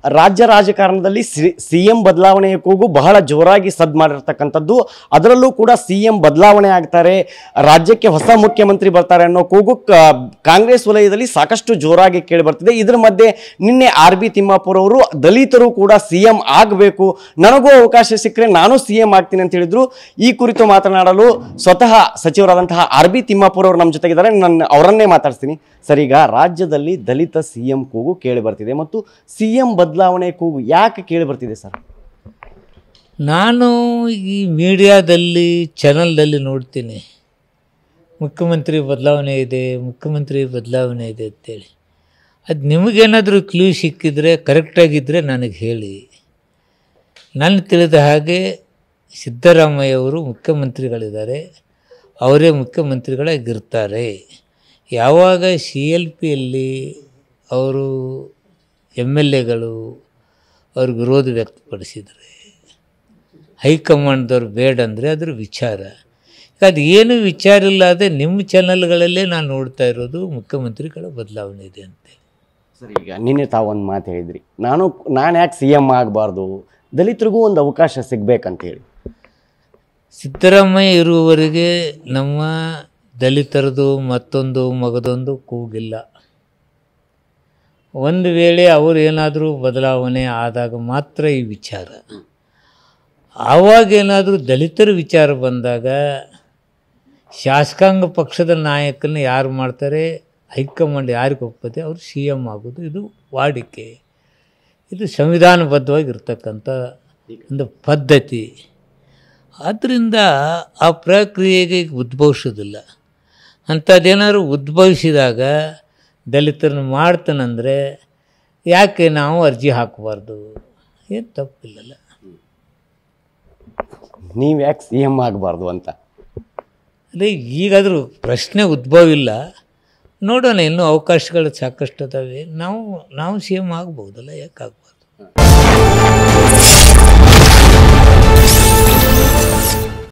ರಾಜ್ಯ ರಾಜಕಾರಣದಲ್ಲಿ ಸಿಎಂ ಬದಲಾವಣೆಯ ಕೂಗು ಬಹಳ ಜೋರಾಗಿ ಸದ್ ಮಾಡಿರ್ತಕ್ಕಂಥದ್ದು. ಅದರಲ್ಲೂ ಕೂಡ ಸಿಎಂ ಬದಲಾವಣೆ ಆಗ್ತಾರೆ, ರಾಜ್ಯಕ್ಕೆ ಹೊಸ ಮುಖ್ಯಮಂತ್ರಿ ಬರ್ತಾರೆ ಅನ್ನೋ ಕೂಗು ಕಾಂಗ್ರೆಸ್ ವಲಯದಲ್ಲಿ ಸಾಕಷ್ಟು ಜೋರಾಗಿ ಕೇಳಿ ಬರ್ತಿದೆ. ಇದರ ಮಧ್ಯೆ ನಿನ್ನೆ RB ತಿಮ್ಮಾಪುರ್ ಅವರು ದಲಿತರು ಕೂಡ ಸಿಎಂ ಆಗಬೇಕು, ನನಗೂ ಅವಕಾಶ ಸಿಕ್ಕರೆ ನಾನು ಸಿಎಂ ಆಗ್ತೀನಿ ಅಂತ ಹೇಳಿದ್ರು. ಈ ಕುರಿತು ಮಾತನಾಡಲು ಸ್ವತಃ ಸಚಿವರಾದಂತಹ RB ತಿಮ್ಮಾಪುರ್ ಅವರು ನಮ್ಮ ಜೊತೆಗಿದ್ದಾರೆ. ನಾನು ಅವರನ್ನೇ ಮಾತಾಡ್ತೀನಿ. ಸರ್, ಈಗ ರಾಜ್ಯದಲ್ಲಿ ದಲಿತ ಸಿಎಂ ಕೂಗು ಕೇಳಿ ಬರ್ತಿದೆ ಮತ್ತು ಸಿಎಂ ಬದಲಾವಣೆ ಕೂಗು ಯಾಕೆ ಕೇಳಿ ಬರ್ತಿದೆ ಸರ್? ನಾನು ಈ ಮೀಡಿಯಾದಲ್ಲಿ ಚಾನಲ್ದಲ್ಲಿ ನೋಡ್ತೀನಿ, ಮುಖ್ಯಮಂತ್ರಿ ಬದಲಾವಣೆ ಇದೆ, ಮುಖ್ಯಮಂತ್ರಿ ಬದಲಾವಣೆ ಇದೆ ಅಂತೇಳಿ. ಅದು ನಿಮಗೇನಾದರೂ ಕ್ಲೂ ಸಿಕ್ಕಿದರೆ ಕರೆಕ್ಟಾಗಿದ್ದರೆ ನನಗೆ ಹೇಳಿ. ನಾನು ತಿಳಿದ ಹಾಗೆ ಸಿದ್ದರಾಮಯ್ಯವರು ಮುಖ್ಯಮಂತ್ರಿಗಳಿದ್ದಾರೆ, ಅವರೇ ಮುಖ್ಯಮಂತ್ರಿಗಳಾಗಿರ್ತಾರೆ. ಯಾವಾಗ CLPಯಲ್ಲಿ ಅವರು MLAಗಳು ಅವ್ರಿಗೆ ವಿರೋಧ ವ್ಯಕ್ತಪಡಿಸಿದರೆ, ಹೈಕಮಾಂಡ್ದವ್ರು ಬೇಡ ಅಂದರೆ ಅದ್ರ ವಿಚಾರ. ಅದು ಏನು ವಿಚಾರ ಇಲ್ಲದೆ ನಿಮ್ಮ ಚಾನಲ್ಗಳಲ್ಲೇ ನಾನು ನೋಡ್ತಾ ಇರೋದು ಮುಖ್ಯಮಂತ್ರಿಗಳ ಬದಲಾವಣೆ ಇದೆ ಅಂತೇಳಿ. ಸರ್, ಈಗ ನಿನ್ನೆ ತಾವು ಒಂದು ಮಾತು ಹೇಳಿದ್ರಿ, ನಾನು ಯಾಕೆ ಸಿಎಂ ಆಗಬಾರ್ದು, ದಲಿತರಿಗೂ ಒಂದು ಅವಕಾಶ ಸಿಗಬೇಕಂತೇಳಿ. ಸಿದ್ದರಾಮಯ್ಯ ಇರುವವರೆಗೆ ನಮ್ಮ ದಲಿತರದು ಮತ್ತೊಂದು ಮಗದೊಂದು ಕೂಗಿಲ್ಲ. ಒಂದು ವೇಳೆ ಅವರು ಏನಾದರೂ ಬದಲಾವಣೆ ಆದಾಗ ಮಾತ್ರ ಈ ವಿಚಾರ. ಆವಾಗೇನಾದರೂ ದಲಿತರ ವಿಚಾರ ಬಂದಾಗ ಶಾಸಕಾಂಗ ಪಕ್ಷದ ನಾಯಕನ ಯಾರು ಮಾಡ್ತಾರೆ, ಹೈಕಮಾಂಡ್ ಯಾರಿಗೆ ಒಪ್ಪದೆ ಅವರು CM ಆಗೋದು ಇದು ವಾಡಿಕೆ. ಇದು ಸಂವಿಧಾನಬದ್ಧವಾಗಿರ್ತಕ್ಕಂಥ ಒಂದು ಪದ್ಧತಿ. ಆದ್ದರಿಂದ ಆ ಪ್ರಕ್ರಿಯೆಗೆ ಉದ್ಭವಿಸೋದಿಲ್ಲ. ಅಂಥದ್ದೇನಾದ್ರು ಉದ್ಭವಿಸಿದಾಗ ದಲಿತರನ್ನು ಮಾಡ್ತಾನಂದರೆ ಯಾಕೆ ನಾವು ಅರ್ಜಿ ಹಾಕಬಾರ್ದು? ಏನು ತಪ್ಪಿಲ್ಲಲ್ಲ. ನೀವು ಯಾಕೆ CM ಆಗಬಾರ್ದು ಅಂತ ಅದೇ ಈಗಾದರೂ ಪ್ರಶ್ನೆ ಉದ್ಭವ ಇಲ್ಲ. ನೋಡೋಣ, ಇನ್ನೂ ಅವಕಾಶಗಳು ಸಾಕಷ್ಟು ಅದಾವೆ. ನಾವು CM ಆಗ್ಬೋದಲ್ಲ, ಯಾಕೆ ಆಗ್ಬಾರ್ದು?